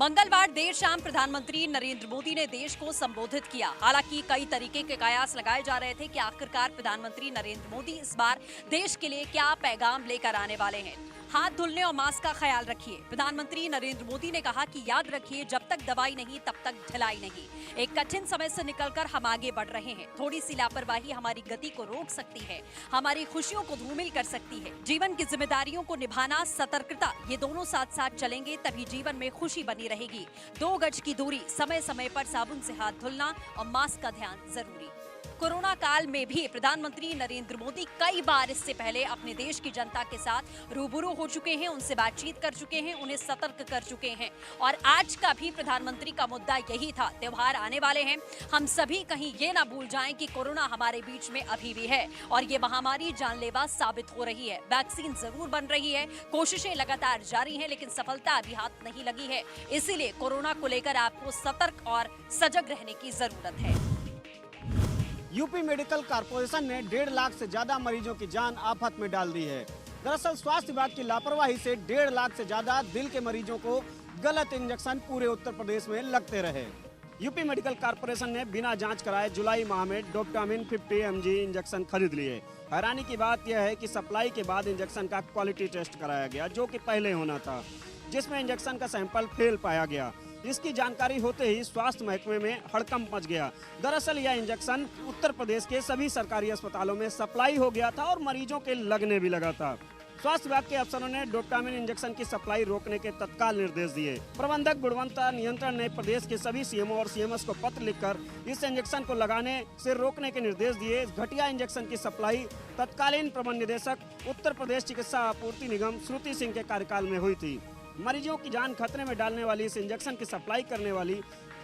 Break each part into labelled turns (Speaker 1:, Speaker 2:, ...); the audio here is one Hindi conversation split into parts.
Speaker 1: मंगलवार देर शाम प्रधानमंत्री नरेंद्र मोदी ने देश को संबोधित किया। हालांकि कई तरीके के कयास लगाए जा रहे थे कि आखिरकार प्रधानमंत्री नरेंद्र मोदी इस बार देश के लिए क्या पैगाम लेकर आने वाले हैं। हाथ धुलने और मास्क का ख्याल रखिए। प्रधानमंत्री नरेंद्र मोदी ने कहा कि याद रखिए, जब तक दवाई नहीं तब तक ढिलाई नहीं। एक कठिन समय से निकलकर हम आगे बढ़ रहे हैं। थोड़ी सी लापरवाही हमारी गति को रोक सकती है, हमारी खुशियों को धूमिल कर सकती है। जीवन की जिम्मेदारियों को निभाना, सतर्कता, ये दोनों साथ साथ चलेंगे तभी जीवन में खुशी बनी रहेगी। 2 गज की दूरी, समय समय पर साबुन से हाथ धुलना और मास्क का ध्यान जरूरी। कोरोना काल में भी प्रधानमंत्री नरेंद्र मोदी कई बार इससे पहले अपने देश की जनता के साथ रूबरू हो चुके हैं, उनसे बातचीत कर चुके हैं, उन्हें सतर्क कर चुके हैं। और आज का भी प्रधानमंत्री का मुद्दा यही था। त्योहार आने वाले हैं, हम सभी कहीं ये ना भूल जाएं कि कोरोना हमारे बीच में अभी भी है और ये महामारी जानलेवा साबित हो रही है। वैक्सीन जरूर बन रही है, कोशिशें लगातार जारी हैं, लेकिन सफलता अभी हाथ नहीं लगी है। इसीलिए कोरोना को लेकर आपको सतर्क और सजग रहने की जरूरत है।
Speaker 2: यूपी मेडिकल कॉर्पोरेशन ने 1.5 लाख से ज्यादा मरीजों की जान आफत में डाल दी है। दरअसल स्वास्थ्य विभाग की लापरवाही से 1.5 लाख से ज्यादा दिल के मरीजों को गलत इंजेक्शन पूरे उत्तर प्रदेश में लगते रहे। यूपी मेडिकल कॉर्पोरेशन ने बिना जांच कराए जुलाई माह में डोप्टामिन 50 mg इंजेक्शन खरीद लिए। हैरानी की बात यह है कि सप्लाई के बाद इंजेक्शन का क्वालिटी टेस्ट कराया गया, जो कि पहले होना था, जिसमें इंजेक्शन का सैंपल फेल पाया गया। इसकी जानकारी होते ही स्वास्थ्य महकमे में हड़कंप मच गया। दरअसल यह इंजेक्शन उत्तर प्रदेश के सभी सरकारी अस्पतालों में सप्लाई हो गया था और मरीजों के लगने भी लगा था। स्वास्थ्य विभाग के अफसरों ने डोप्टामिन इंजेक्शन की सप्लाई रोकने के तत्काल निर्देश दिए। प्रबंधक गुणवत्ता नियंत्रण ने प्रदेश के सभी सीएमओ और सीएमएस को पत्र लिखकर इस इंजेक्शन को लगाने से रोकने के निर्देश दिए। इस घटिया इंजेक्शन की सप्लाई तत्कालीन प्रबंध निदेशक उत्तर प्रदेश चिकित्सा आपूर्ति निगम श्रुति सिंह के कार्यकाल में हुई थी। मरीजों की जान खतरे में डालने वाली इस इंजेक्शन की सप्लाई करने वाली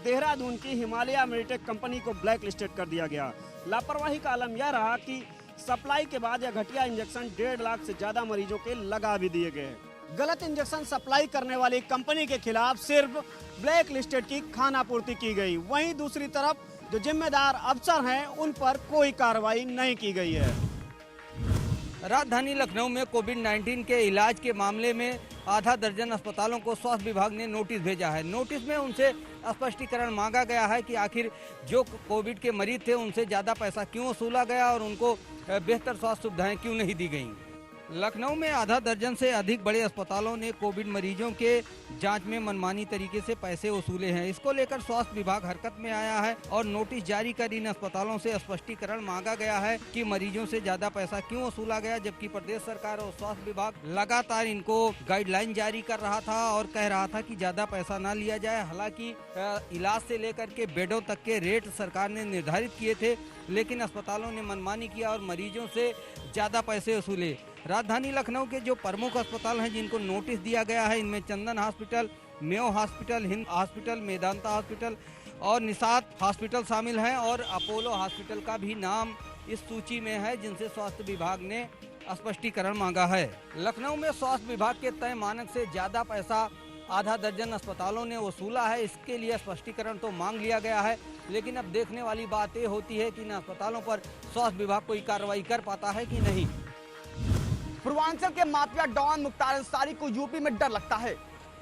Speaker 2: देहरादून की हिमालय मेडिटेक कंपनी को ब्लैक लिस्टेड कर दिया गया। लापरवाही का आलम यह रहा कि सप्लाई के बाद यह घटिया इंजेक्शन 1.5 लाख से ज्यादा मरीजों के लगा भी दिए गए। गलत इंजेक्शन सप्लाई करने वाली कंपनी के खिलाफ सिर्फ ब्लैक लिस्टेड की खानापूर्ति की गई। वहीं दूसरी तरफ जो जिम्मेदार अफसर हैं उन पर कोई कार्रवाई नहीं की गई है।
Speaker 3: राजधानी लखनऊ में कोविड-19 के इलाज के मामले में आधा दर्जन अस्पतालों को स्वास्थ्य विभाग ने नोटिस भेजा है। नोटिस में उनसे स्पष्टीकरण मांगा गया है कि आखिर जो कोविड के मरीज थे उनसे ज़्यादा पैसा क्यों वसूला गया और उनको बेहतर स्वास्थ्य सुविधाएं क्यों नहीं दी गईं। लखनऊ में आधा दर्जन से अधिक बड़े अस्पतालों ने कोविड मरीजों के जांच में मनमानी तरीके से पैसे वसूले हैं। इसको लेकर स्वास्थ्य विभाग हरकत में आया है और नोटिस जारी कर इन अस्पतालों से स्पष्टीकरण मांगा गया है कि मरीजों से ज्यादा पैसा क्यों वसूला गया, जबकि प्रदेश सरकार और स्वास्थ्य विभाग लगातार इनको गाइडलाइन जारी कर रहा था और कह रहा था कि ज्यादा पैसा न लिया जाए। हालांकि इलाज से लेकर के बेडों तक के रेट सरकार ने निर्धारित किए थे, लेकिन अस्पतालों ने मनमानी किया और मरीजों से ज्यादा पैसे वसूले। राजधानी लखनऊ के जो प्रमुख अस्पताल हैं जिनको नोटिस दिया गया है, इनमें Chandan hospital, Mayo hospital, Hind hospital, Medanta hospital और निशात हॉस्पिटल शामिल हैं और अपोलो हॉस्पिटल का भी नाम इस सूची में है, जिनसे स्वास्थ्य विभाग ने स्पष्टीकरण मांगा है। लखनऊ में स्वास्थ्य विभाग के तय मानक से ज्यादा पैसा आधा दर्जन अस्पतालों ने वसूला है। इसके लिए स्पष्टीकरण तो मांग लिया गया है, लेकिन अब देखने वाली बात ये होती है कि इन अस्पतालों पर स्वास्थ्य विभाग कोई कार्रवाई कर पाता है कि नहीं।
Speaker 4: पूर्वांचल के माफिया डॉन मुख्तार अंसारी को यूपी में डर लगता है।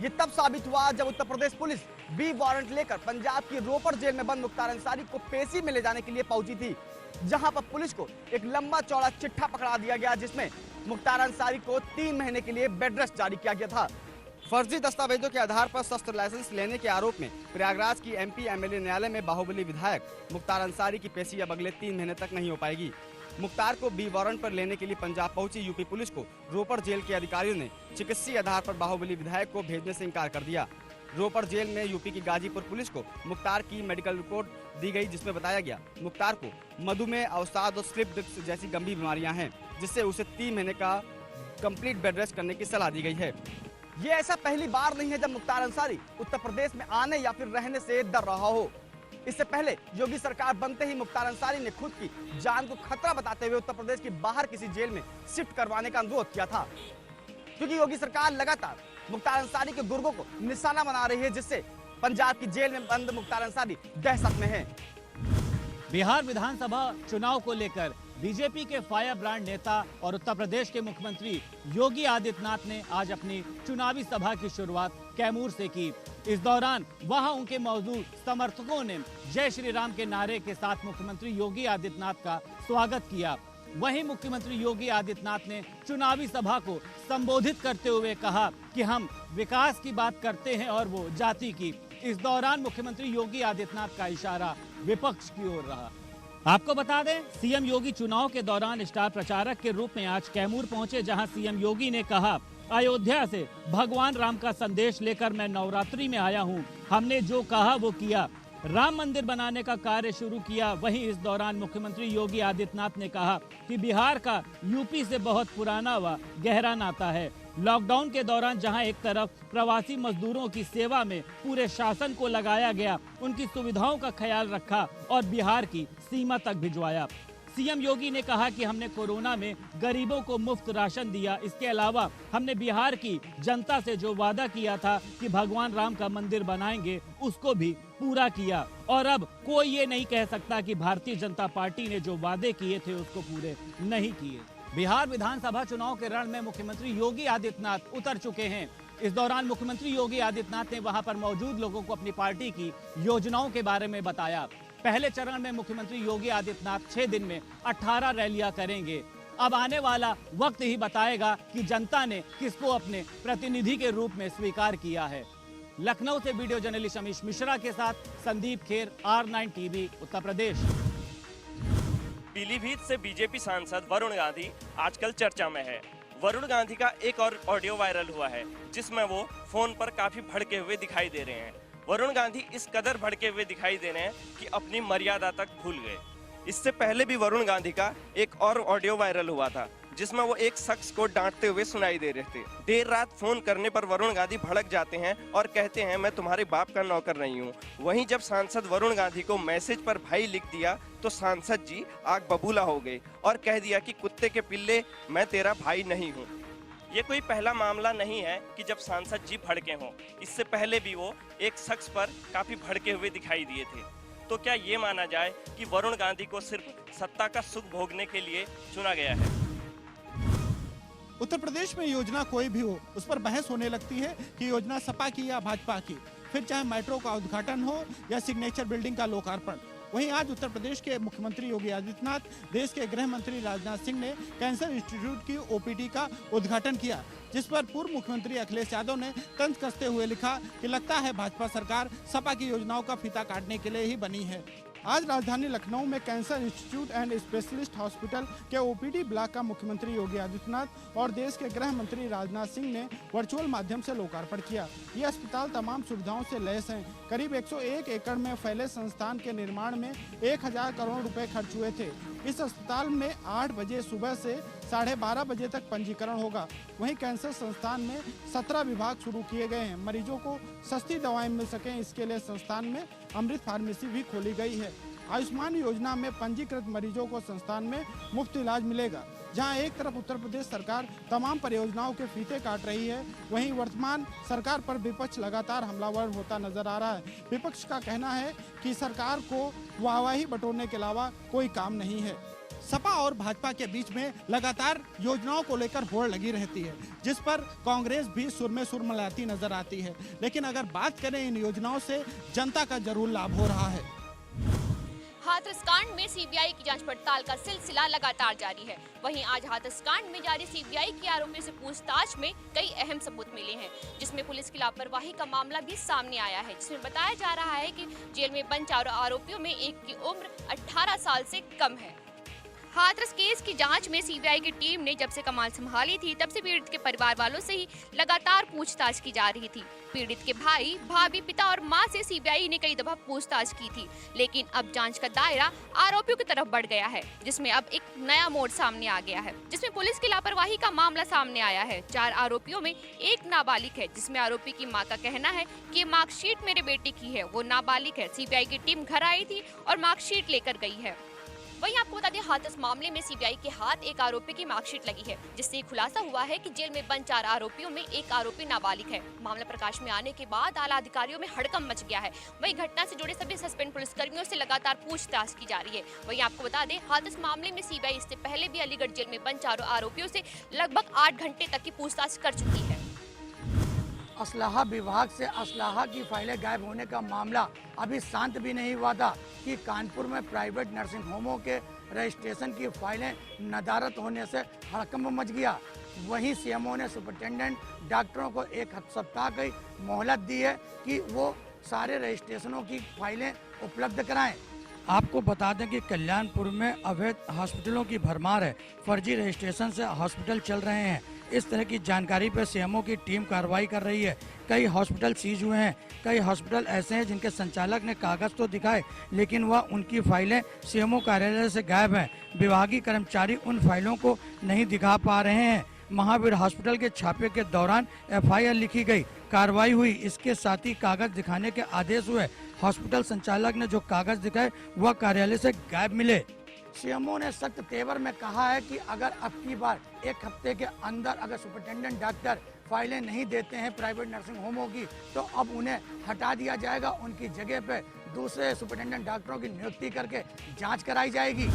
Speaker 4: ये तब साबित हुआ जब Uttar Pradesh police B warrant लेकर पंजाब की रोपड़ जेल में बंद मुख्तार अंसारी को पेशी में ले जाने के लिए पहुंची थी, जहां पर पुलिस को एक लंबा चौड़ा चिट्ठा पकड़ा दिया गया, जिसमें मुख्तार अंसारी को 3 महीने के लिए बेड रेस्ट जारी किया गया था। फर्जी दस्तावेजों के आधार पर शस्त्र लाइसेंस लेने के आरोप में प्रयागराज की एमपी एमएलए न्यायालय में बाहुबली विधायक मुख्तार अंसारी की पेशी अब अगले 3 महीने तक नहीं हो पाएगी। मुख्तार को बी वारंट पर लेने के लिए पंजाब पहुंची यूपी पुलिस को रोपड़ जेल के अधिकारियों ने चिकित्सीय आधार पर बाहुबली विधायक को भेजने से इनकार कर दिया। रोपड़ जेल में यूपी की गाजीपुर पुलिस को मुख्तार की मेडिकल रिपोर्ट दी गई, जिसमें बताया गया मुख्तार को मधुमेह, अवसाद और स्लिप डिस्क जैसी गंभीर बीमारियां हैं, जिससे उसे 3 महीने का कंप्लीट बेड रेस्ट करने की सलाह दी गई है। ये ऐसा पहली बार नहीं है जब मुख्तार अंसारी उत्तर प्रदेश में आने या फिर रहने से डर रहा हो। इससे पहले योगी सरकार बनते ही मुख्तार अंसारी ने खुद की जान को खतरा बताते हुए उत्तर प्रदेश की बाहर किसी जेल में शिफ्ट करवाने का अनुरोध किया था, क्योंकि योगी सरकार लगातार मुख्तार अंसारी के गुर्गों को निशाना बना रही है, जिससे पंजाब की जेल में बंद मुख्तार अंसारी दहशत में है।
Speaker 5: बिहार विधानसभा चुनाव को लेकर बीजेपी के फायर ब्रांड नेता और उत्तर प्रदेश के मुख्यमंत्री योगी आदित्यनाथ ने आज अपनी चुनावी सभा की शुरुआत कैमूर से की। इस दौरान वहां उनके मौजूद समर्थकों ने जय श्री राम के नारे के साथ मुख्यमंत्री योगी आदित्यनाथ का स्वागत किया। वहीं मुख्यमंत्री योगी आदित्यनाथ ने चुनावी सभा को संबोधित करते हुए कहा कि हम विकास की बात करते हैं और वो जाति की। इस दौरान मुख्यमंत्री योगी आदित्यनाथ का इशारा विपक्ष की ओर रहा। आपको बता दें, सीएम योगी चुनाव के दौरान स्टार प्रचारक के रूप में आज कैमूर पहुंचे, जहां सीएम योगी ने कहा, अयोध्या से भगवान राम का संदेश लेकर मैं नवरात्रि में आया हूं। हमने जो कहा वो किया, राम मंदिर बनाने का कार्य शुरू किया। वहीं इस दौरान मुख्यमंत्री योगी आदित्यनाथ ने कहा कि बिहार का यूपी से बहुत पुराना व गहरा नाता है। लॉकडाउन के दौरान जहां एक तरफ प्रवासी मजदूरों की सेवा में पूरे शासन को लगाया गया, उनकी सुविधाओं का ख्याल रखा और बिहार की सीमा तक भिजवाया। सीएम योगी ने कहा कि हमने कोरोना में गरीबों को मुफ्त राशन दिया। इसके अलावा हमने बिहार की जनता से जो वादा किया था कि भगवान राम का मंदिर बनाएंगे, उसको भी पूरा किया। और अब कोई ये नहीं कह सकता कि भारतीय जनता पार्टी ने जो वादे किए थे उसको पूरे नहीं किए। बिहार विधानसभा चुनाव के रण में मुख्यमंत्री योगी आदित्यनाथ उतर चुके हैं। इस दौरान मुख्यमंत्री योगी आदित्यनाथ ने वहां पर मौजूद लोगों को अपनी पार्टी की योजनाओं के बारे में बताया। पहले चरण में मुख्यमंत्री योगी आदित्यनाथ 6 दिन में 18 रैलियां करेंगे। अब आने वाला वक्त ही बताएगा कि जनता ने किसको अपने प्रतिनिधि के रूप में स्वीकार किया है। लखनऊ से वीडियो जर्नलिस्ट अमीश मिश्रा के साथ संदीप खेर, R9 टीवी, उत्तर प्रदेश।
Speaker 6: पीलीभीत से बीजेपी सांसद वरुण गांधी आजकल चर्चा में है। वरुण गांधी का एक और ऑडियो वायरल हुआ है, जिसमें वो फोन पर काफी भड़के हुए दिखाई दे रहे हैं। वरुण गांधी इस कदर भड़के हुए दिखाई दे रहे हैं कि अपनी मर्यादा तक भूल गए। इससे पहले भी वरुण गांधी का एक और ऑडियो वायरल हुआ था, जिसमें वो एक शख्स को डांटते हुए सुनाई दे रहे थे। देर रात फोन करने पर वरुण गांधी भड़क जाते हैं और कहते हैं, मैं तुम्हारे बाप का नौकर नहीं हूँ। वहीं जब सांसद वरुण गांधी को मैसेज पर भाई लिख दिया तो सांसद जी आग बबूला हो गए और कह दिया कि कुत्ते के पिल्ले, मैं तेरा भाई नहीं हूँ। ये कोई पहला मामला नहीं है कि जब सांसद जी भड़के हों। इससे पहले भी वो एक शख्स पर काफी भड़के हुए दिखाई दिए थे। तो क्या ये माना जाए कि वरुण गांधी को सिर्फ सत्ता का सुख भोगने के लिए चुना गया है?
Speaker 7: उत्तर प्रदेश में योजना कोई भी हो, उस पर बहस होने लगती है कि योजना सपा की या भाजपा की, फिर चाहे मेट्रो का उद्घाटन हो या सिग्नेचर बिल्डिंग का लोकार्पण। वहीं आज उत्तर प्रदेश के मुख्यमंत्री योगी आदित्यनाथ, देश के गृह मंत्री राजनाथ सिंह ने कैंसर इंस्टीट्यूट की ओपीडी का उद्घाटन किया, जिस पर पूर्व मुख्यमंत्री अखिलेश यादव ने तंज कसते हुए लिखा कि लगता है भाजपा सरकार सपा की योजनाओं का फीता काटने के लिए ही बनी है। आज राजधानी लखनऊ में cancer institute and specialist hospital के ओपीडी ब्लॉक का मुख्यमंत्री योगी आदित्यनाथ और देश के गृह मंत्री राजनाथ सिंह ने वर्चुअल माध्यम से लोकार्पण किया। ये अस्पताल तमाम सुविधाओं से लैस हैं। करीब 101 एकड़ में फैले संस्थान के निर्माण में 1000 करोड़ रुपए खर्च हुए थे। इस अस्पताल में 8 बजे सुबह से 12:30 बजे तक पंजीकरण होगा। वहीं कैंसर संस्थान में 17 विभाग शुरू किए गए हैं। मरीजों को सस्ती दवाएं मिल सकें, इसके लिए संस्थान में अमृत फार्मेसी भी खोली गई है। आयुष्मान योजना में पंजीकृत मरीजों को संस्थान में मुफ्त इलाज मिलेगा। जहां एक तरफ उत्तर प्रदेश सरकार तमाम परियोजनाओं के फीते काट रही है, वहीं वर्तमान सरकार पर विपक्ष लगातार हमलावर होता नजर आ रहा है। विपक्ष का कहना है कि सरकार को वाहवाही बटोरने के अलावा कोई काम नहीं है। सपा और भाजपा के बीच में लगातार योजनाओं को लेकर होड़ लगी रहती है, जिस पर कांग्रेस भी सुर में सुर मिलाती नजर आती है। लेकिन अगर बात करें इन योजनाओं से जनता का जरूर लाभ हो रहा है।
Speaker 8: हाथरस कांड में सीबीआई की जांच पड़ताल का सिलसिला लगातार जारी है। वहीं आज हाथरस कांड में जारी सीबीआई की आरोपियों से पूछताछ में कई अहम सबूत मिले हैं, जिसमें पुलिस की लापरवाही का मामला भी सामने आया है, जिसमें बताया जा रहा है कि जेल में बंद चारों आरोपियों में एक की उम्र 18 साल से कम है। हाथरस केस की जांच में सीबीआई की टीम ने जब से कमान संभाली थी, तब से पीड़ित के परिवार वालों से ही लगातार पूछताछ की जा रही थी। पीड़ित के भाई, भाभी, पिता और मां से सीबीआई ने कई दफा पूछताछ की थी, लेकिन अब जांच का दायरा आरोपियों की तरफ बढ़ गया है, जिसमें अब एक नया मोड़ सामने आ गया है, जिसमें पुलिस की लापरवाही का मामला सामने आया है। 4 आरोपियों में एक नाबालिग है, जिसमें आरोपी की मां का कहना है कि मार्कशीट मेरे बेटे की है, वो नाबालिग है। सीबीआई की टीम घर आई थी और मार्कशीट लेकर गई है। वहीं आपको बता दें, हाथरस मामले में सीबीआई के हाथ एक आरोपी की मार्कशीट लगी है, जिससे खुलासा हुआ है कि जेल में बंद 4 आरोपियों में एक आरोपी नाबालिग है। मामला प्रकाश में आने के बाद आला अधिकारियों में हड़कंप मच गया है। वहीं घटना से जुड़े सभी सस्पेंड पुलिसकर्मियों से लगातार पूछताछ की जा रही है। वहीं आपको बता दें, हाथरस मामले में सीबीआई इससे पहले भी अलीगढ़ जेल में बंद 4 आरोपियों से लगभग 8 घंटे तक की पूछताछ कर चुकी है।
Speaker 9: असलाहा विभाग से असलाहा की फाइलें गायब होने का मामला अभी शांत भी नहीं हुआ था कि कानपुर में प्राइवेट नर्सिंग होमों के रजिस्ट्रेशन की फाइलें नदारत होने से हड़कंप मच गया। वहीं सीएमओ ने सुपरिटेंडेंट डॉक्टरों को एक सप्ताह की मोहलत दी है कि वो सारे रजिस्ट्रेशनों की फाइलें उपलब्ध कराएं। आपको बता दें कि कल्याणपुर में अवैध हॉस्पिटलों की भरमार है, फर्जी रजिस्ट्रेशन से हॉस्पिटल चल रहे हैं। इस तरह की जानकारी पर सीएमओ की टीम कार्रवाई कर रही है। कई हॉस्पिटल सीज हुए हैं, कई हॉस्पिटल ऐसे हैं जिनके संचालक ने कागज तो दिखाए लेकिन वह उनकी फाइलें सीएमओ कार्यालय से गायब हैं। विभागीय कर्मचारी उन फाइलों को नहीं दिखा पा रहे हैं। महावीर हॉस्पिटल के छापे के दौरान एफआईआर लिखी गई, कार्रवाई हुई, इसके साथ ही कागज दिखाने के आदेश हुए। हॉस्पिटल संचालक ने जो कागज दिखाए वह कार्यालय से गायब मिले। सीएमओ ने सख्त तेवर में कहा है कि अगर अब की बार एक हफ्ते के अंदर अगर सुपरिटेंडेंट डॉक्टर फाइलें नहीं देते हैं प्राइवेट नर्सिंग होमों की तो अब उन्हें हटा दिया जाएगा। उनकी जगह पे दूसरे सुपरिटेंडेंट डॉक्टरों की नियुक्ति करके जांच कराई जाएगी।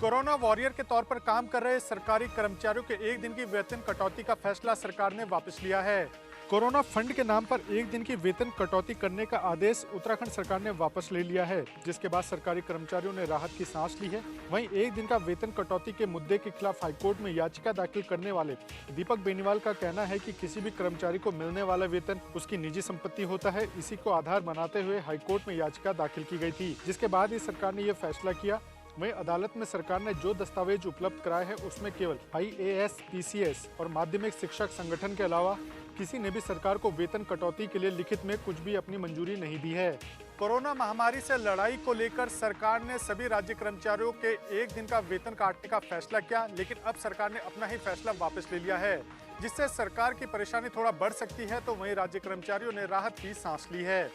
Speaker 10: कोरोना वॉरियर के तौर पर काम कर रहे सरकारी कर्मचारियों के एक दिन की वेतन कटौती का फैसला सरकार ने वापस लिया है। कोरोना फंड के नाम पर एक दिन की वेतन कटौती करने का आदेश उत्तराखंड सरकार ने वापस ले लिया है, जिसके बाद सरकारी कर्मचारियों ने राहत की सांस ली है। वहीं एक दिन का वेतन कटौती के मुद्दे के खिलाफ हाईकोर्ट में याचिका दाखिल करने वाले दीपक बेनीवाल का कहना है कि किसी भी कर्मचारी को मिलने वाला वेतन उसकी निजी संपत्ति होता है। इसी को आधार बनाते हुए हाईकोर्ट में याचिका दाखिल की गई थी, जिसके बाद ही सरकार ने यह फैसला किया। वहीं अदालत में सरकार ने जो दस्तावेज उपलब्ध कराए हैं उसमें केवल IAS, PCS और माध्यमिक शिक्षक संगठन के अलावा किसी ने भी सरकार को वेतन कटौती के लिए लिखित में कुछ भी अपनी मंजूरी नहीं दी है। कोरोना महामारी से लड़ाई को लेकर सरकार ने सभी राज्य कर्मचारियों के एक दिन का वेतन काटने का फैसला किया, लेकिन अब सरकार ने अपना ही फैसला वापस ले लिया है, जिससे सरकार की परेशानी थोड़ा बढ़ सकती है। तो वहीं राज्य कर्मचारियों ने राहत की सांस ली है।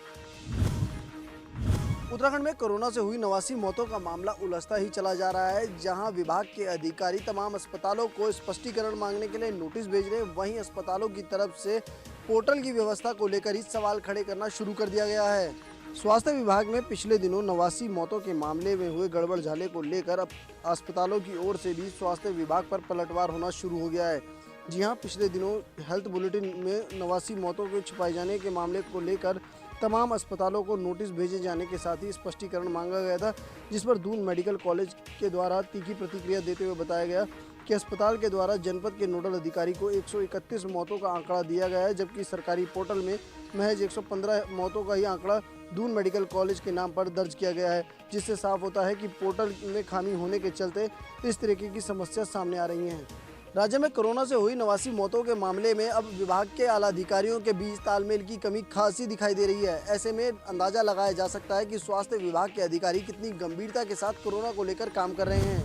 Speaker 11: उत्तराखंड में कोरोना से हुई 89 मौतों का मामला उलझता ही चला जा रहा है। जहां विभाग के अधिकारी तमाम अस्पतालों को स्पष्टीकरण मांगने के लिए नोटिस भेज रहे हैं, वहीं अस्पतालों की तरफ से पोर्टल की व्यवस्था को लेकर ही सवाल खड़े करना शुरू कर दिया गया है। स्वास्थ्य विभाग में पिछले दिनों 89 मौतों के मामले में हुए गड़बड़ झाले को लेकर अब अस्पतालों की ओर से भी स्वास्थ्य विभाग पर पलटवार होना शुरू हो गया है। जी हाँ, पिछले दिनों हेल्थ बुलेटिन में 89 मौतों के छुपाए जाने के मामले को लेकर तमाम अस्पतालों को नोटिस भेजे जाने के साथ ही स्पष्टीकरण मांगा गया था, जिस पर दून मेडिकल कॉलेज के द्वारा तीखी प्रतिक्रिया देते हुए बताया गया कि अस्पताल के द्वारा जनपद के नोडल अधिकारी को 131 मौतों का आंकड़ा दिया गया है, जबकि सरकारी पोर्टल में महज 115 मौतों का ही आंकड़ा दून मेडिकल कॉलेज के नाम पर दर्ज किया गया है, जिससे साफ होता है कि पोर्टल में खामी होने के चलते इस तरीके की समस्या सामने आ रही हैं। राज्य में कोरोना से हुई 89 मौतों के मामले में अब विभाग के आला अधिकारियों के बीच तालमेल की कमी खासी दिखाई दे रही है। ऐसे में अंदाजा लगाया जा सकता है कि स्वास्थ्य विभाग के अधिकारी कितनी गंभीरता के साथ कोरोना को लेकर काम कर रहे हैं।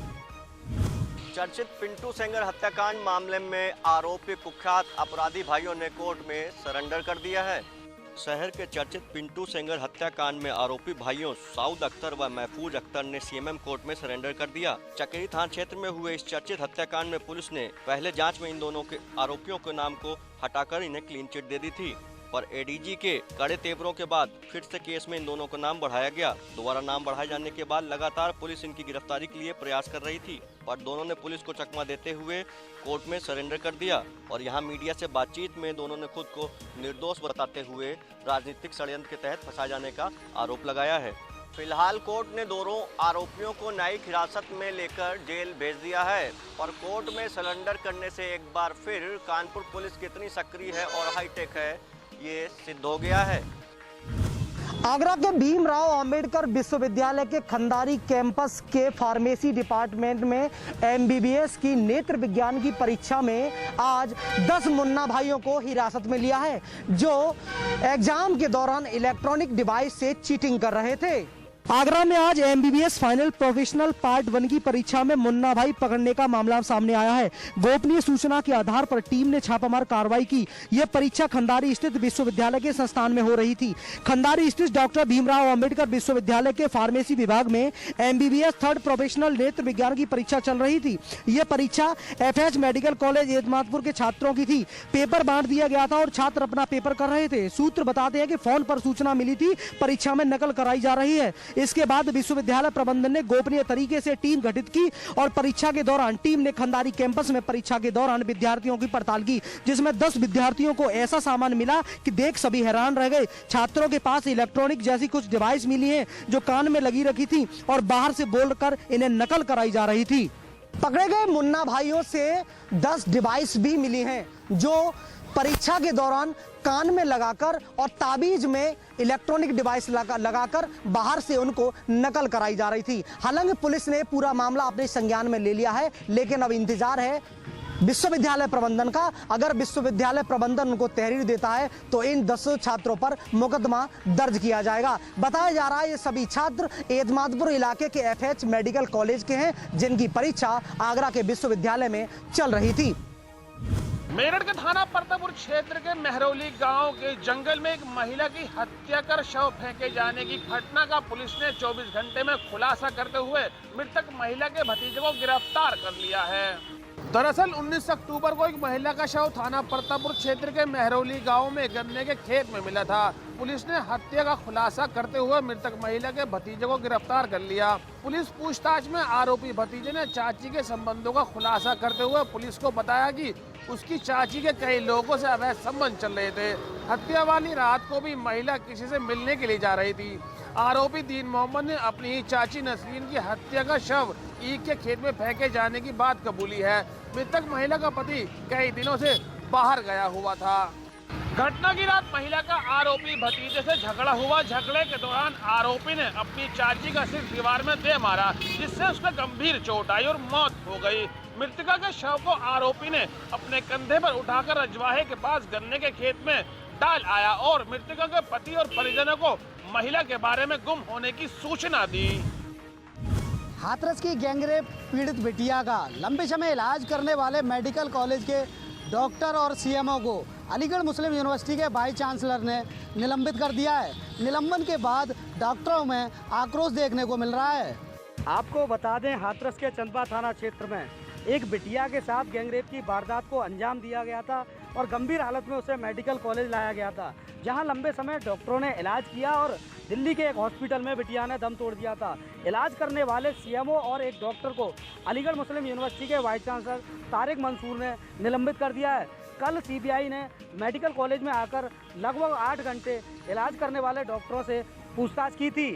Speaker 12: चर्चित पिंटू सेंगर हत्याकांड मामले में आरोपी कुख्यात अपराधी भाइयों ने कोर्ट में सरेंडर कर दिया है। शहर के चर्चित पिंटू सेंगर हत्याकांड में आरोपी भाइयों साउद अख्तर व महफूज अख्तर ने सीएमएम कोर्ट में सरेंडर कर दिया। चकेरी थाना क्षेत्र में हुए इस चर्चित हत्याकांड में पुलिस ने पहले जांच में इन दोनों के आरोपियों के नाम को हटाकर इन्हें क्लीन चिट दे दी थी, पर एडीजी के कड़े तेवरों के बाद फिर से केस में इन दोनों का नाम बढ़ाया गया। दोबारा नाम बढ़ाए जाने के बाद लगातार पुलिस इनकी गिरफ्तारी के लिए प्रयास कर रही थी, पर दोनों ने पुलिस को चकमा देते हुए कोर्ट में सरेंडर कर दिया। और यहां मीडिया से बातचीत में दोनों ने खुद को निर्दोष बताते हुए राजनीतिक षड्यंत्र के तहत फंसाए जाने का आरोप लगाया है। फिलहाल कोर्ट ने दोनों आरोपियों को न्यायिक हिरासत में लेकर जेल भेज दिया है, पर कोर्ट में सरेंडर करने से एक बार फिर कानपुर पुलिस कितनी सक्रिय है और हाईटेक है ये सिद्ध हो गया है।
Speaker 9: आगरा के भीमराव अंबेडकर विश्वविद्यालय के खंडारी कैंपस के फार्मेसी डिपार्टमेंट में MBBS की नेत्र विज्ञान की परीक्षा में आज 10 मुन्ना भाइयों को हिरासत में लिया है, जो एग्जाम के दौरान इलेक्ट्रॉनिक डिवाइस से चीटिंग कर रहे थे। आगरा में आज MBBS फाइनल प्रोफेशनल पार्ट 1 की परीक्षा में मुन्ना भाई पकड़ने का मामला सामने आया है। गोपनीय सूचना के आधार पर टीम ने छापामार कार्रवाई की। यह परीक्षा खंडारी स्थित विश्वविद्यालय के संस्थान में हो रही थी। खंडारी स्थित डॉक्टर भीमराव अंबेडकर विश्वविद्यालय के फार्मेसी विभाग में MBBS थर्ड प्रोफेशनल नेत्र विज्ञान की परीक्षा चल रही थी। यह परीक्षा FH मेडिकल कॉलेज एतमादपुर के छात्रों की थी। पेपर बांट दिया गया था और छात्र अपना पेपर कर रहे थे। सूत्र बताते हैं कि फोन पर सूचना मिली थी परीक्षा में नकल कराई जा रही है।
Speaker 13: इसके बाद विश्वविद्यालय प्रबंधन ने गोपनीय तरीके से टीम गठित की और परीक्षा के दौरान टीम ने खंडारी कैंपस में परीक्षा के दौरान विद्यार्थियों की पड़ताल की, जिसमें 10 विद्यार्थियों को ऐसा सामान मिला कि देख सभी हैरान रह गए। छात्रों के पास इलेक्ट्रॉनिक जैसी कुछ डिवाइस मिली है जो कान में लगी रखी थी और बाहर से बोलकर इन्हें नकल कराई जा रही थी।
Speaker 9: पकड़े गए मुन्ना भाइयों से 10 डिवाइस भी मिली हैं जो परीक्षा के दौरान कान में लगाकर और ताबीज में इलेक्ट्रॉनिक डिवाइस लगाकर बाहर से उनको नकल कराई जा रही थी। हालांकि पुलिस ने पूरा मामला अपने संज्ञान में ले लिया है, लेकिन अब इंतजार है विश्वविद्यालय प्रबंधन का। अगर विश्वविद्यालय प्रबंधन उनको तहरीर देता है तो इन 10 छात्रों पर मुकदमा दर्ज किया जाएगा। बताया जा रहा है ये सभी छात्र एतमादपुर इलाके के FH मेडिकल कॉलेज के हैं, जिनकी परीक्षा आगरा के विश्वविद्यालय में चल रही थी।
Speaker 14: मेरठ के थाना परतापुर क्षेत्र के मेहरौली गांव के जंगल में एक महिला की हत्या कर शव फेंके जाने की घटना का पुलिस ने 24 घंटे में खुलासा करते हुए मृतक महिला के भतीजे को गिरफ्तार कर लिया है। दरअसल 19 अक्टूबर को एक महिला का शव थाना परतापुर क्षेत्र के मेहरौली गांव में गन्ने के खेत में मिला था। पुलिस ने हत्या का खुलासा करते हुए मृतक महिला के भतीजे को गिरफ्तार कर लिया। पुलिस पूछताछ में आरोपी भतीजे ने चाची के संबंधों का खुलासा करते हुए पुलिस को बताया कि उसकी चाची के कई लोगों से अवैध संबंध चल रहे थे। हत्या वाली रात को भी महिला किसी से मिलने के लिए जा रही थी। आरोपी दीन मोहम्मद ने अपनी ही चाची नसरीन की हत्या का शव ईख के खेत में फेंके जाने की बात कबूली है। मृतक महिला का पति कई दिनों से बाहर गया हुआ था। घटना की रात महिला का आरोपी भतीजे से झगड़ा हुआ। झगड़े के दौरान आरोपी ने अपनी चाची का सिर दीवार में दे मारा, जिससे उसमें गंभीर चोट आई और मौत हो गई। मृतका के शव को आरोपी ने अपने कंधे पर उठाकर रजवाहे के पास गन्ने के खेत में डाल आया और मृतका के पति और परिजनों को महिला के बारे में गुम होने की सूचना दी।
Speaker 9: हाथरस की गैंगरेप पीड़ित बिटिया का लंबे समय इलाज करने वाले मेडिकल कॉलेज के डॉक्टर और CMO को अलीगढ़ मुस्लिम यूनिवर्सिटी के वाइस चांसलर ने निलंबित कर दिया है। निलंबन के बाद डॉक्टरों में आक्रोश देखने को मिल रहा है।
Speaker 13: आपको बता दें, हाथरस के चंदवा थाना क्षेत्र में एक बिटिया के साथ गैंगरेप की वारदात को अंजाम दिया गया था और गंभीर हालत में उसे मेडिकल कॉलेज लाया गया था, जहां लंबे समय डॉक्टरों ने इलाज किया और दिल्ली के एक हॉस्पिटल में बिटिया ने दम तोड़ दिया था। इलाज करने वाले CMO और एक डॉक्टर को अलीगढ़ मुस्लिम यूनिवर्सिटी के वाइस चांसलर तारिक मंसूर ने निलंबित कर दिया है। कल CBI ने मेडिकल कॉलेज में आकर लगभग 8 घंटे इलाज करने वाले डॉक्टरों से पूछताछ की थी।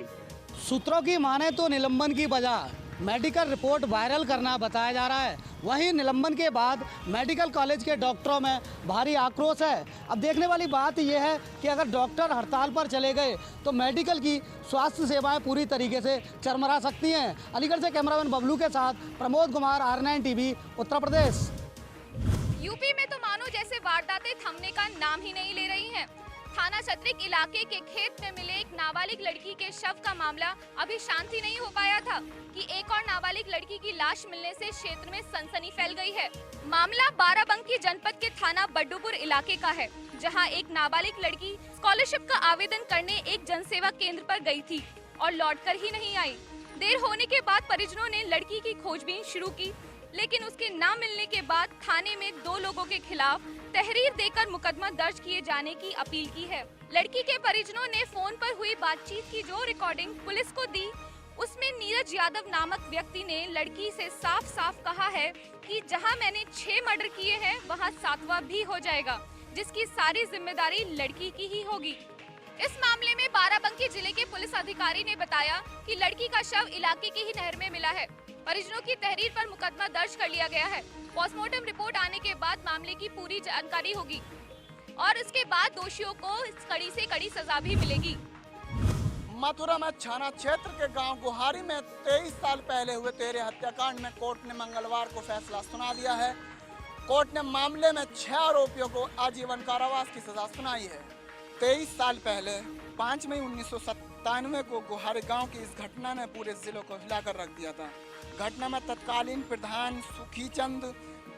Speaker 9: सूत्रों की माने तो निलंबन की वजह मेडिकल रिपोर्ट वायरल करना बताया जा रहा है। वहीं निलंबन के बाद मेडिकल कॉलेज के डॉक्टरों में भारी आक्रोश है। अब देखने वाली बात यह है कि अगर डॉक्टर हड़ताल पर चले गए तो मेडिकल की स्वास्थ्य सेवाएं पूरी तरीके से चरमरा सकती हैं। अलीगढ़ से कैमरामैन बबलू के साथ Pramod Kumar, R9 TV, Uttar Pradesh.
Speaker 8: UP में तो मानो जैसे वारदातें थमने का नाम ही नहीं ले रही हैं। थाना छत्रिक इलाके के खेत में मिले एक नाबालिग लड़की के शव का मामला अभी शांत ही नहीं हो पाया था कि एक और नाबालिग लड़की की लाश मिलने से क्षेत्र में सनसनी फैल गई है। मामला बाराबंकी जनपद के थाना बड्डूपुर इलाके का है, जहां एक नाबालिग लड़की स्कॉलरशिप का आवेदन करने एक जनसेवा केंद्र पर गई थी और लौटकर ही नहीं आई। देर होने के बाद परिजनों ने लड़की की खोजबीन शुरू की, लेकिन उसके न मिलने के बाद थाने में 2 लोगों के खिलाफ तहरीर देकर मुकदमा दर्ज किए जाने की अपील की है। लड़की के परिजनों ने फोन पर हुई बातचीत की जो रिकॉर्डिंग पुलिस को दी, उसमें नीरज यादव नामक व्यक्ति ने लड़की से साफ साफ कहा है कि जहां मैंने 6 मर्डर किए हैं वहां 7वां भी हो जाएगा, जिसकी सारी जिम्मेदारी लड़की की ही होगी। इस मामले में बाराबंकी जिले के पुलिस अधिकारी ने बताया कि लड़की का शव इलाके की ही नहर में मिला है। परिजनों की तहरीर पर मुकदमा दर्ज कर लिया गया है। पोस्टमार्टम रिपोर्ट आने के बाद मामले की पूरी जानकारी होगी और इसके बाद दोषियों को कड़ी से कड़ी सजा भी मिलेगी।
Speaker 15: मथुरा में छाना क्षेत्र के गांव गुहारी में 23 साल पहले हुए 13 हत्याकांड में कोर्ट ने मंगलवार को फैसला सुना दिया है। कोर्ट ने मामले में 6 आरोपियों को आजीवन कारावास की सजा सुनाई है। 23 साल पहले 5 मई 1997 को गुहारी गांव की इस घटना ने पूरे जिले को हिलाकर रख दिया था। घटना में तत्कालीन प्रधान सुखीचंद,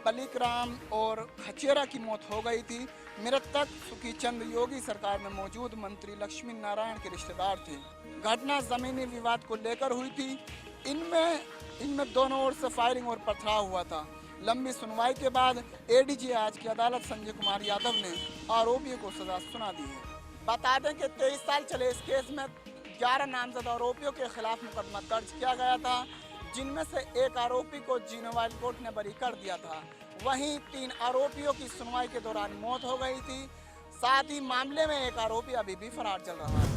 Speaker 15: बलिकराम और खचेरा की मौत हो गई थी। मृतक सुखीचंद योगी सरकार में मौजूद मंत्री लक्ष्मी नारायण के रिश्तेदार थे। घटना जमीनी विवाद को लेकर हुई थी। इनमें दोनों ओर से फायरिंग और पथराव हुआ था। लंबी सुनवाई के बाद ADG आज की अदालत संजय कुमार यादव ने आरोपियों को सजा सुना दी है। बता दें कि 23 साल चले इस केस में 11 नामजद आरोपियों के खिलाफ मुकदमा दर्ज किया गया था, जिनमें से एक आरोपी को जिनेवाइल कोर्ट ने बरी कर दिया था। वहीं 3 आरोपियों की सुनवाई के दौरान मौत हो गई थी। साथ ही मामले में एक आरोपी अभी भी फरार चल रहा है।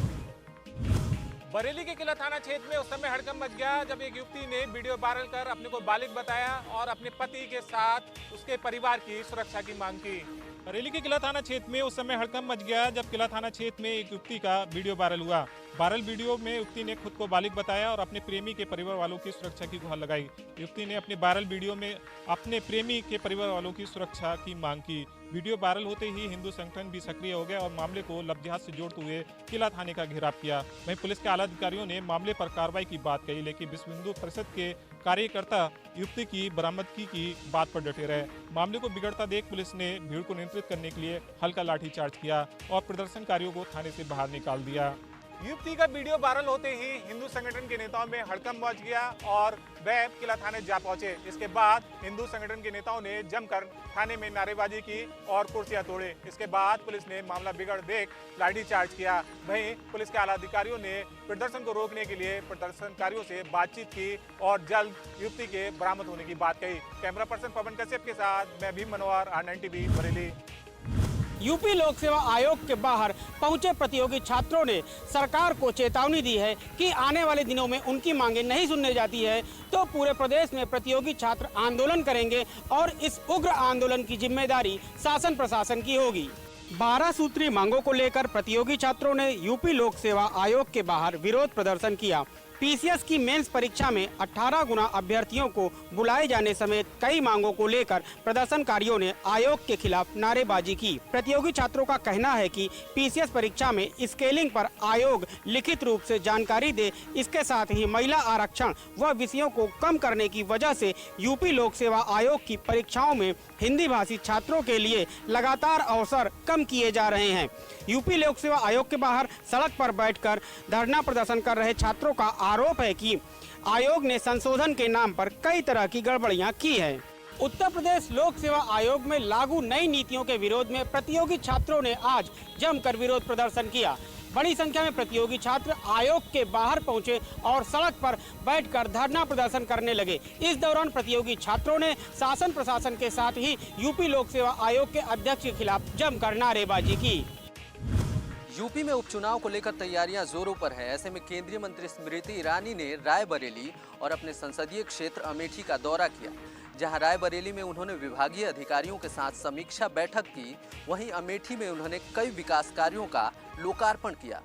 Speaker 16: बरेली के किला थाना क्षेत्र में उस समय हड़कंप मच गया जब एक युवती ने वीडियो वायरल कर अपने को बालिग बताया और अपने पति के साथ उसके परिवार की सुरक्षा की मांग की।
Speaker 10: बरेली के किला थाना क्षेत्र में उस समय हड़कंप मच गया जब किला थाना क्षेत्र में एक युवती का वीडियो वायरल हुआ। वायरल वीडियो में युवती ने खुद को बालिग बताया और अपने प्रेमी के परिवार वालों की सुरक्षा की गुहार लगाई। युवती ने अपने वायरल वीडियो में अपने प्रेमी के परिवार वालों की सुरक्षा की मांग की। वीडियो वायरल होते ही हिंदू संगठन भी सक्रिय हो गया और मामले को लफ्ज़ से जोड़ते हुए किला थाने का घेराव किया। वहीं पुलिस के आला अधिकारियों ने मामले पर कार्रवाई की बात कही, लेकिन विश्व हिंदू परिषद के कार्यकर्ता युवती की बरामदगी की बात पर डटे रहे। मामले को बिगड़ता देख पुलिस ने भीड़ को नियंत्रित करने के लिए हल्का लाठीचार्ज किया और प्रदर्शनकारियों को थाने से बाहर निकाल दिया।
Speaker 16: युवती का वीडियो वायरल होते ही हिंदू संगठन के नेताओं में हड़कंप मच गया और वह किला थाने जा पहुंचे। इसके बाद हिंदू संगठन के नेताओं ने जमकर थाने में नारेबाजी की और कुर्सियां तोड़े। इसके बाद पुलिस ने मामला बिगड़ देख लाठीचार्ज किया। वहीं पुलिस के आला अधिकारियों ने प्रदर्शन को रोकने के लिए प्रदर्शनकारियों से बातचीत की और जल्द युवती के बरामद होने की बात कही। कैमरा पर्सन पवन कश्यप के साथ मैं भीम मनोहर, R9 TV, बरेली।
Speaker 13: यूपी लोक सेवा आयोग के बाहर पहुंचे प्रतियोगी छात्रों ने सरकार को चेतावनी दी है कि आने वाले दिनों में उनकी मांगें नहीं सुनने जाती है तो पूरे प्रदेश में प्रतियोगी छात्र आंदोलन करेंगे और इस उग्र आंदोलन की जिम्मेदारी शासन प्रशासन की होगी। 12 सूत्रीय मांगों को लेकर प्रतियोगी छात्रों ने यूपी लोक सेवा आयोग के बाहर विरोध प्रदर्शन किया। पीसीएस की मेंस परीक्षा में 18 गुना अभ्यर्थियों को बुलाए जाने समेत कई मांगों को लेकर प्रदर्शनकारियों ने आयोग के खिलाफ नारेबाजी की। प्रतियोगी छात्रों का कहना है कि पीसीएस परीक्षा में स्केलिंग पर आयोग लिखित रूप से जानकारी दे। इसके साथ ही महिला आरक्षण व विषयों को कम करने की वजह से यूपी लोक सेवा आयोग की परीक्षाओं में हिंदी भाषी छात्रों के लिए लगातार अवसर कम किए जा रहे हैं। यूपी लोक सेवा आयोग के बाहर सड़क पर बैठकर धरना प्रदर्शन कर रहे छात्रों का आरोप है कि आयोग ने संशोधन के नाम पर कई तरह की गड़बड़ियां की है। उत्तर प्रदेश लोक सेवा आयोग में लागू नई नीतियों के विरोध में प्रतियोगी छात्रों ने आज जमकर विरोध प्रदर्शन किया। बड़ी संख्या में प्रतियोगी छात्र आयोग के बाहर पहुंचे और सड़क पर बैठकर धरना प्रदर्शन करने लगे। इस दौरान प्रतियोगी छात्रों ने शासन प्रशासन के साथ ही यूपी लोक सेवा आयोग के अध्यक्ष के खिलाफ जमकर नारेबाजी की।
Speaker 17: यूपी में उपचुनाव को लेकर तैयारियां जोरों पर है। ऐसे में केंद्रीय मंत्री स्मृति ईरानी ने रायबरेली और अपने संसदीय क्षेत्र अमेठी का दौरा किया, जहां रायबरेली में उन्होंने विभागीय अधिकारियों के साथ समीक्षा बैठक की। वहीं अमेठी में उन्होंने कई विकास कार्यों का लोकार्पण किया।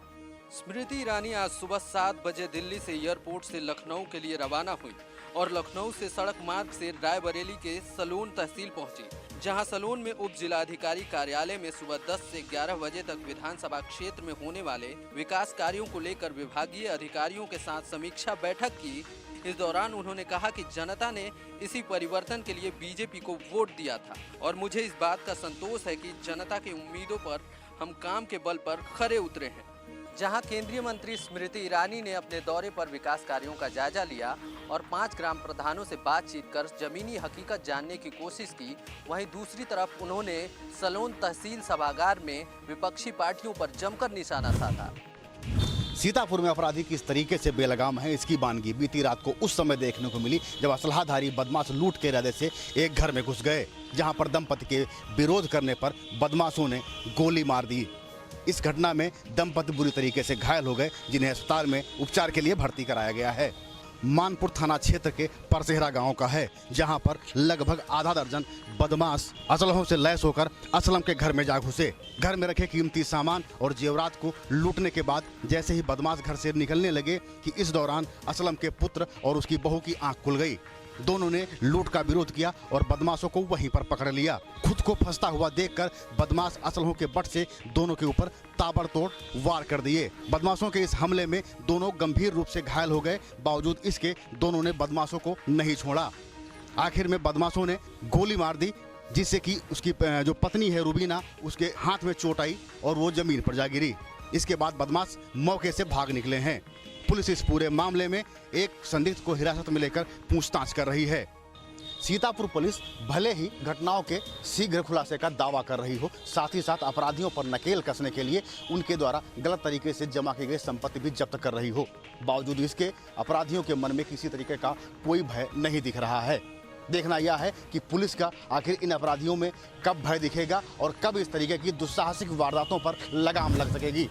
Speaker 17: स्मृति ईरानी आज सुबह 7 बजे दिल्ली से एयरपोर्ट से लखनऊ के लिए रवाना हुई और लखनऊ से सड़क मार्ग से रायबरेली के सलोन तहसील पहुंची, जहां सलोन में उप जिलाधिकारी कार्यालय में सुबह 10 से 11 बजे तक विधानसभा क्षेत्र में होने वाले विकास कार्यों को लेकर विभागीय अधिकारियों के साथ समीक्षा बैठक की। इस दौरान उन्होंने कहा कि जनता ने इसी परिवर्तन के लिए बीजेपी को वोट दिया था और मुझे इस बात का संतोष है कि जनता की उम्मीदों पर हम काम के बल पर खरे उतरे हैं। जहां केंद्रीय मंत्री स्मृति ईरानी ने अपने दौरे पर विकास कार्यों का जायजा लिया और 5 ग्राम प्रधानों से बातचीत कर जमीनी हकीकत जानने की कोशिश की, वहीं दूसरी तरफ उन्होंने सलोन तहसील सभागार में विपक्षी पार्टियों पर जमकर निशाना साधा।
Speaker 18: सीतापुर में अपराधी किस तरीके से बेलगाम है, इसकी वानगी बीती रात को उस समय देखने को मिली जब असलाधारी बदमाश लूट के इरादे से एक घर में घुस गए, जहां पर दंपति के विरोध करने पर बदमाशों ने गोली मार दी। इस घटना में दंपति बुरी तरीके से घायल हो गए, जिन्हें अस्पताल में उपचार के लिए भर्ती कराया गया है। मानपुर थाना क्षेत्र के परसेहरा गांव का है, जहां पर लगभग आधा दर्जन बदमाश असलहों से लैस होकर असलम के घर में जा घुसे। घर में रखे कीमती सामान और जेवरात को लूटने के बाद जैसे ही बदमाश घर से निकलने लगे कि इस दौरान असलम के पुत्र और उसकी बहू की आंख खुल गई। दोनों ने लूट का विरोध किया और बदमाशों को वहीं पर पकड़ लिया। खुद को फंसता हुआ देखकर बदमाश असलहों के बट से दोनों के ऊपर ताबड़तोड़ वार कर दिए। बदमाशों के इस हमले में दोनों गंभीर रूप से घायल हो गए। बावजूद इसके दोनों ने बदमाशों को नहीं छोड़ा। आखिर में बदमाशों ने गोली मार दी, जिससे कि उसकी जो पत्नी है रुबीना, उसके हाथ में चोट आई और वो जमीन पर जा गिरी। इसके बाद बदमाश मौके से भाग निकले हैं। पुलिस इस पूरे मामले में एक संदिग्ध को हिरासत में लेकर पूछताछ कर रही है। सीतापुर पुलिस भले ही घटनाओं के शीघ्र खुलासे का दावा कर रही हो, साथ ही साथ अपराधियों पर नकेल कसने के लिए उनके द्वारा गलत तरीके से जमा की गई संपत्ति भी जब्त कर रही हो, बावजूद इसके अपराधियों के मन में किसी तरीके का कोई भय नहीं दिख रहा है। देखना यह है कि पुलिस का आखिर इन अपराधियों में कब भय दिखेगा और कब इस तरीके की दुस्साहसिक वारदातों पर लगाम लग सकेगी।